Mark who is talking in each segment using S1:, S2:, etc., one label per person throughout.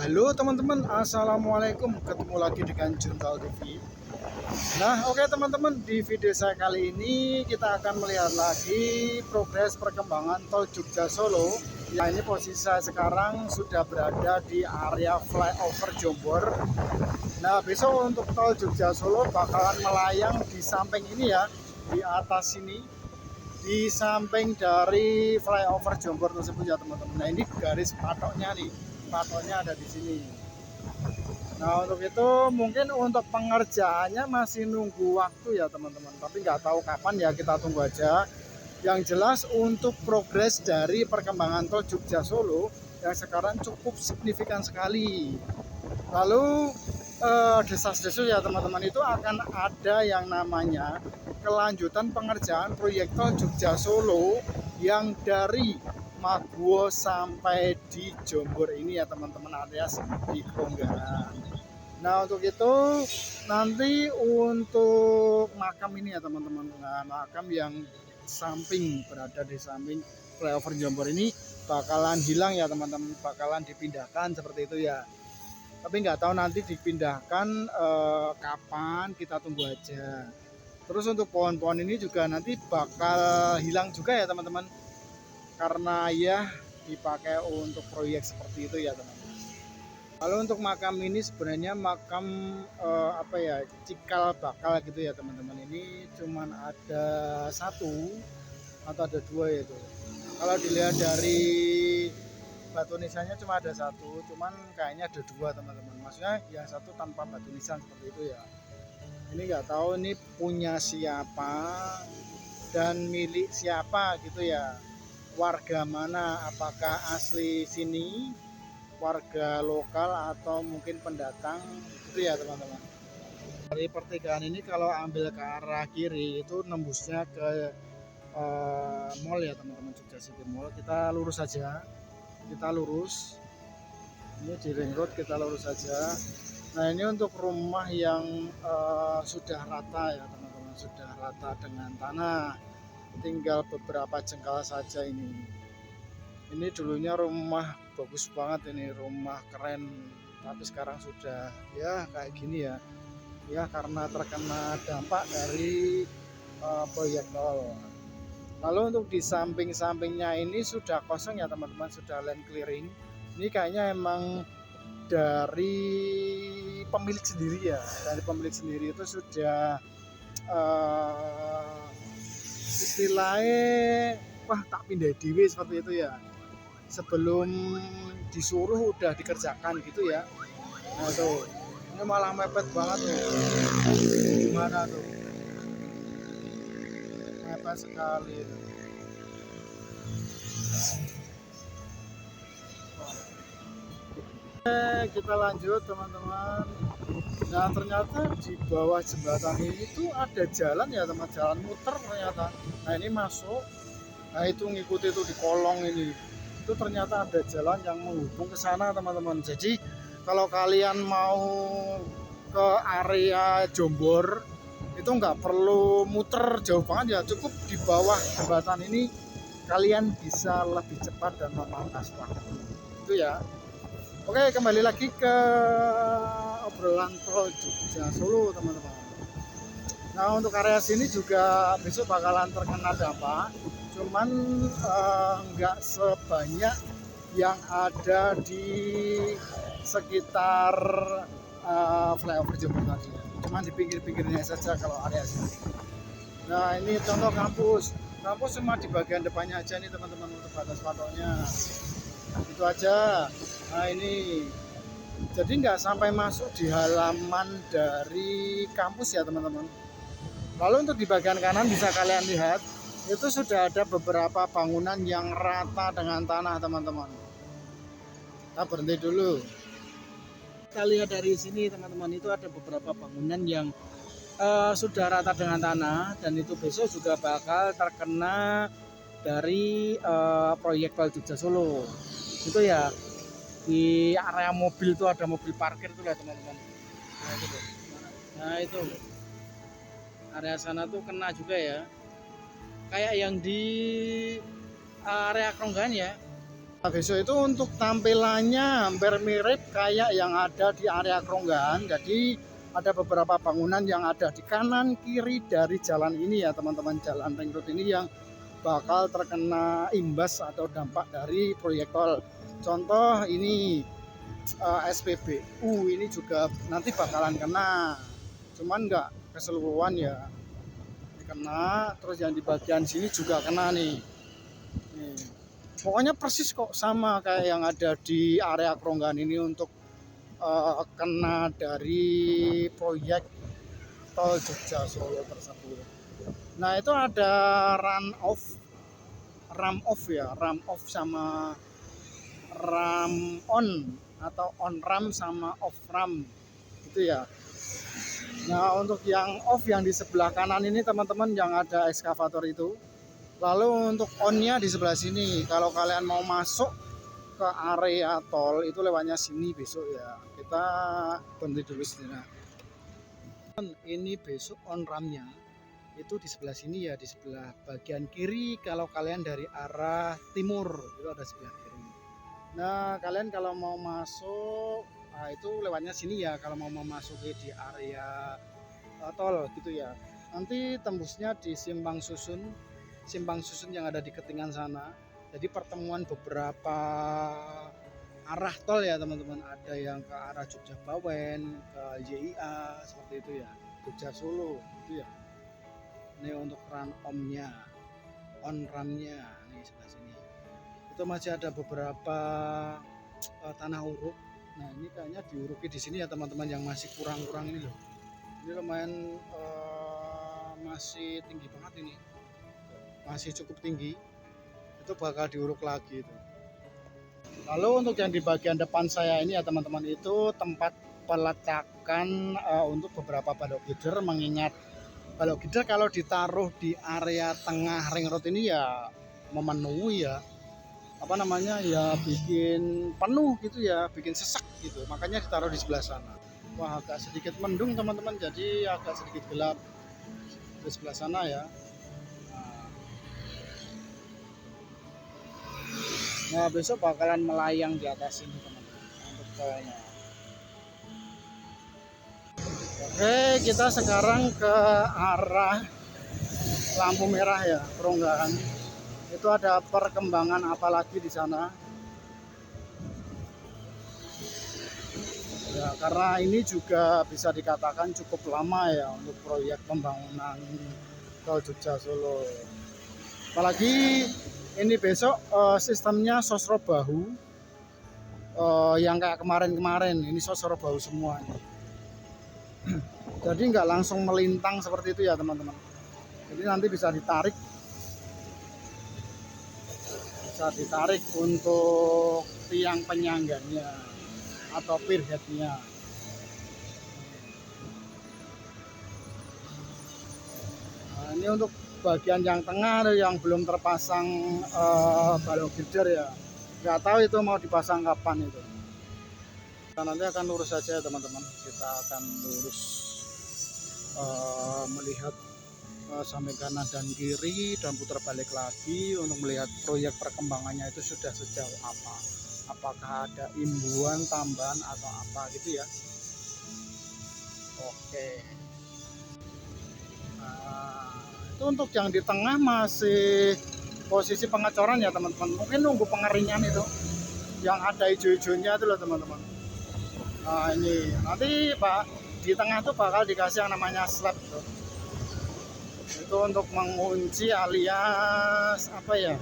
S1: Halo teman-teman, assalamualaikum. Ketemu lagi dengan Juntal TV. Nah, oke teman-teman, di video saya kali ini kita akan melihat lagi progres perkembangan tol Jogja Solo. Ya, ini posisi saya sekarang sudah berada di area flyover Jombor. Nah, besok untuk tol Jogja Solo bakalan melayang di samping ini ya, di atas sini, di samping dari flyover Jombor tersebut ya teman-teman. Nah, ini garis patoknya nih, patoknya ada di sini. Nah, untuk itu mungkin untuk pengerjaannya masih nunggu waktu ya teman-teman, tapi nggak tahu kapan ya, kita tunggu aja. Yang jelas untuk progres dari perkembangan tol Jogja Solo yang sekarang cukup signifikan sekali. Lalu desas-desus ya teman-teman, itu akan ada yang namanya kelanjutan pengerjaan proyek tol Jogja Solo yang dari Maguwo sampai di Jombor ini ya teman-teman, alias di Kronggaran. Nah, untuk itu nanti untuk makam ini ya teman-teman, nah, makam yang berada di samping flyover Jombor ini bakalan hilang ya teman-teman, bakalan dipindahkan seperti itu ya. Tapi nggak tahu nanti dipindahkan kapan, kita tunggu aja. Terus untuk pohon-pohon ini juga nanti bakal hilang juga ya teman-teman, karena ya dipakai untuk proyek seperti itu ya teman-teman. Lalu untuk makam ini sebenarnya makam apa ya, cikal bakal gitu ya teman-teman. Ini cuman ada satu atau ada dua ya itu. Kalau dilihat dari batu nisannya cuma ada satu, cuman kayaknya ada dua teman-teman. Maksudnya yang satu tanpa batu nisan seperti itu ya. Ini nggak tahu ini punya siapa dan milik siapa gitu ya. Warga mana, apakah asli sini, warga lokal atau mungkin pendatang gitu ya teman-teman. Dari pertigaan ini kalau ambil ke arah kiri itu nembusnya ke mall ya teman-teman, Jogja City Mall. Kita lurus saja, kita lurus. Ini di ring road, kita lurus saja. Nah, ini untuk rumah yang sudah rata ya teman-teman, sudah rata dengan tanah, tinggal beberapa jengkal saja ini. Ini dulunya rumah bagus banget, ini rumah keren, tapi sekarang sudah ya kayak gini ya. Ya karena terkena dampak dari proyek tol. Lalu untuk di samping-sampingnya ini sudah kosong ya teman-teman, sudah land clearing. Ini kayaknya emang dari pemilik sendiri ya, dari pemilik sendiri itu sudah istilahnya wah tak pindah dewe seperti itu ya, sebelum disuruh udah dikerjakan gitu ya. Nah tuh, ini malah mepet banget nih, gimana tuh, mepet sekali. Kita lanjut teman-teman. Nah, ternyata di bawah jembatan ini tuh ada jalan ya teman, jalan muter ternyata. Nah, ini masuk, nah itu ngikuti tuh di kolong ini, itu ternyata ada jalan yang menghubung ke sana teman-teman. Jadi kalau kalian mau ke area Jombor itu nggak perlu muter jauh banget ya, cukup di bawah jembatan ini kalian bisa lebih cepat dan memangkas waktu itu ya. Oke, kembali lagi ke obrolan tol Jogja Solo teman-teman. Nah, untuk area sini juga besok bakalan terkena dampak, cuman nggak sebanyak yang ada di sekitar flyover Jombor tadi, cuman di pinggir-pinggirnya saja kalau area sini. Nah, ini contoh kampus cuma di bagian depannya aja nih teman-teman, untuk batas patoknya itu aja. Nah, ini jadi nggak sampai masuk di halaman dari kampus ya teman-teman. Lalu untuk di bagian kanan bisa kalian lihat, itu sudah ada beberapa bangunan yang rata dengan tanah teman-teman. Kita berhenti dulu. Kita lihat dari sini teman-teman, itu ada beberapa bangunan yang sudah rata dengan tanah, dan itu besok juga bakal terkena dari proyek tol Jogja Solo. Itu ya, di area mobil itu ada mobil parkir tuh ya teman-teman. Nah itu area sana tuh kena juga ya, kayak yang di area Kronggaran ya. Nah, besok itu untuk tampilannya hampir mirip kayak yang ada di area Kronggan. Jadi ada beberapa bangunan yang ada di kanan kiri dari jalan ini ya teman-teman, jalan ring road ini yang bakal terkena imbas atau dampak dari proyek tol. Contoh ini SPBU ini juga nanti bakalan kena, cuman nggak keseluruhan ya kena. Terus yang di bagian sini juga kena nih. Pokoknya persis kok sama kayak yang ada di area Kronggan ini untuk kena dari proyek tol Jogja Solo tersebut. Nah itu ada ram off sama ram on atau on ram sama off ram gitu ya. Nah untuk yang off yang di sebelah kanan ini teman-teman yang ada ekskavator itu. Lalu untuk onnya di sebelah sini. Kalau kalian mau masuk ke area tol itu lewatnya sini besok ya. Kita berhenti dulu sejenak. Ini besok on ramnya itu di sebelah sini ya, di sebelah bagian kiri. Kalau kalian dari arah timur itu ada sebelah kiri. Nah kalian kalau mau masuk, nah itu lewatnya sini ya. Kalau mau memasuki di area tol gitu ya. Nanti tembusnya di Simpang Susun yang ada di Ketingan sana. Jadi pertemuan beberapa arah tol ya teman-teman. Ada yang ke arah Jogja Bawen, ke JIA seperti itu ya. Jogja Solo itu ya. Ini untuk run on ramnya nih sebelah sini. Itu masih ada beberapa tanah uruk. Nah ini kayaknya diuruki di sini ya teman-teman, yang masih kurang-kurang ini loh. Ini lumayan masih tinggi banget ini. Masih cukup tinggi, itu bakal diuruk lagi itu. Lalu untuk yang di bagian depan saya ini ya teman-teman, itu tempat peletakan untuk beberapa balok gider. Mengingat balok gider kalau ditaruh di area tengah ring road ini ya memenuhi ya, apa namanya ya, bikin penuh gitu ya, bikin sesak gitu, makanya ditaruh di sebelah sana. Wah agak sedikit mendung teman-teman, jadi agak sedikit gelap di sebelah sana ya. Nah besok bakalan melayang di atas ini teman-teman untuk cowoknya. Oke, kita sekarang ke arah lampu merah ya, Kronggan. Itu ada perkembangan apa lagi di sana? Ya, karena ini juga bisa dikatakan cukup lama ya untuk proyek pembangunan tol Jogja Solo. Apalagi ini besok sistemnya sosro bahu, yang kayak kemarin-kemarin ini sosro bahu semua. Jadi nggak langsung melintang seperti itu ya teman-teman. Jadi nanti bisa ditarik untuk tiang penyangganya atau pierheadnya. Nah, ini untuk bagian yang tengah yang belum terpasang balok girder ya, nggak tahu itu mau dipasang kapan itu. Kita nanti akan lurus saja teman-teman, kita akan lurus melihat sampai kanan dan kiri dan putar balik lagi untuk melihat proyek perkembangannya itu sudah sejauh apa, apakah ada imbuhan tambahan atau apa gitu ya. Oke, nah itu untuk yang di tengah masih posisi pengecoran ya teman-teman, mungkin nunggu pengeringan itu yang ada hijau-hijaunya itu loh teman-teman. Nah ini nanti Pak di tengah tuh bakal dikasih yang namanya slab tuh. Itu untuk mengunci alias apa ya,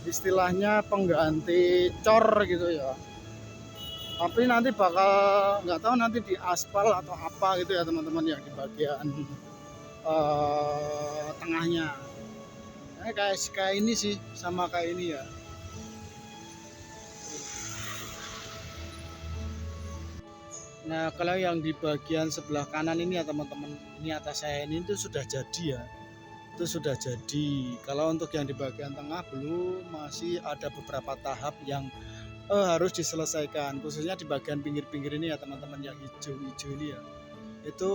S1: istilahnya pengganti cor gitu ya. Tapi nanti bakal nggak tahu nanti di aspal atau apa gitu ya teman-teman, yang di bagian tengahnya. Kayak ini sih, sama kayak ini ya. Nah kalau yang di bagian sebelah kanan ini ya teman-teman, ini atas saya ini itu sudah jadi ya, itu sudah jadi. Kalau untuk yang di bagian tengah belum, masih ada beberapa tahap yang harus diselesaikan, khususnya di bagian pinggir-pinggir ini ya teman-teman, yang hijau-hijau ini ya. Itu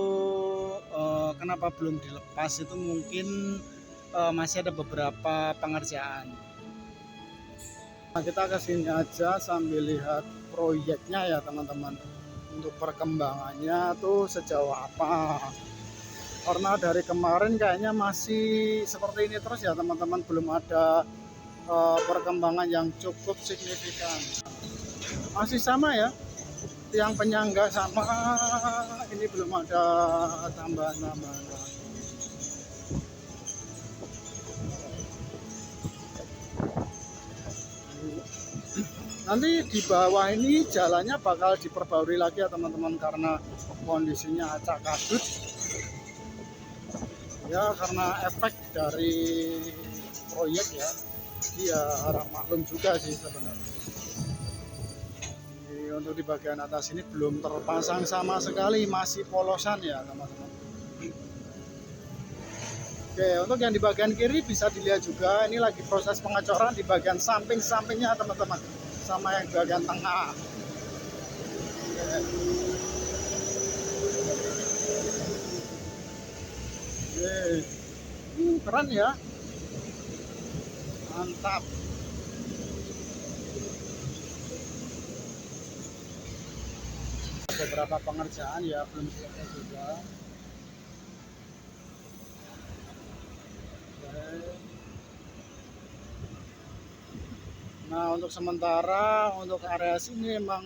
S1: kenapa belum dilepas itu mungkin masih ada beberapa pengerjaan. Nah, kita ke sini aja sambil lihat proyeknya ya teman-teman, untuk perkembangannya tuh sejauh apa, karena dari kemarin kayaknya masih seperti ini terus ya teman-teman, belum ada perkembangan yang cukup signifikan. Masih sama ya, tiang penyangga sama, ini belum ada tambahan-tambahan. Nanti di bawah ini jalannya bakal diperbarui lagi ya teman-teman, karena kondisinya acak adut ya, karena efek dari proyek ya. Jadi ya harap maklum juga sih sebenarnya. Jadi untuk di bagian atas ini belum terpasang sama sekali, masih polosan ya teman-teman. Oke, untuk yang di bagian kiri bisa dilihat juga, ini lagi proses pengecoran di bagian samping-sampingnya teman-teman, sama yang di bagian tengah. Oke. Keren ya, mantap. Beberapa pengerjaan ya belum selesai juga. Nah, untuk sementara untuk area sini memang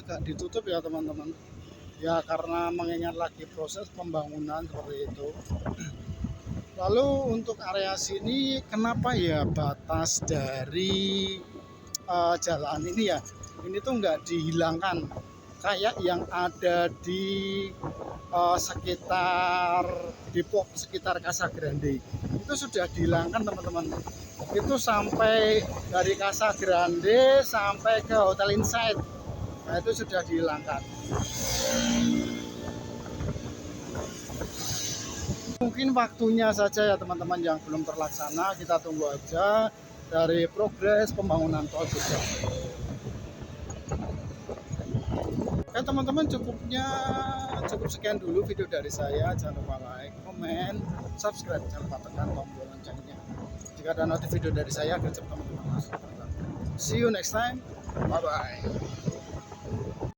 S1: agak ditutup ya teman-teman. Ya karena mengingat lagi proses pembangunan seperti itu. Lalu untuk area sini kenapa ya batas dari jalan ini ya, ini tuh nggak dihilangkan kayak yang ada di sekitar Depok, sekitar Casagrande itu sudah dihilangkan teman-teman. Itu sampai dari Casagrande sampai ke Hotel Insight, nah itu sudah dihilangkan. Mungkin waktunya saja ya teman-teman yang belum terlaksana, kita tunggu aja dari progres pembangunan tol juga. Oke teman-teman, cukup sekian dulu video dari saya. Jangan lupa like, komen, subscribe, jangan lupa tekan tombol loncengnya jika ada notif video dari saya agar cepat teman-teman masuk. See you next time, bye bye.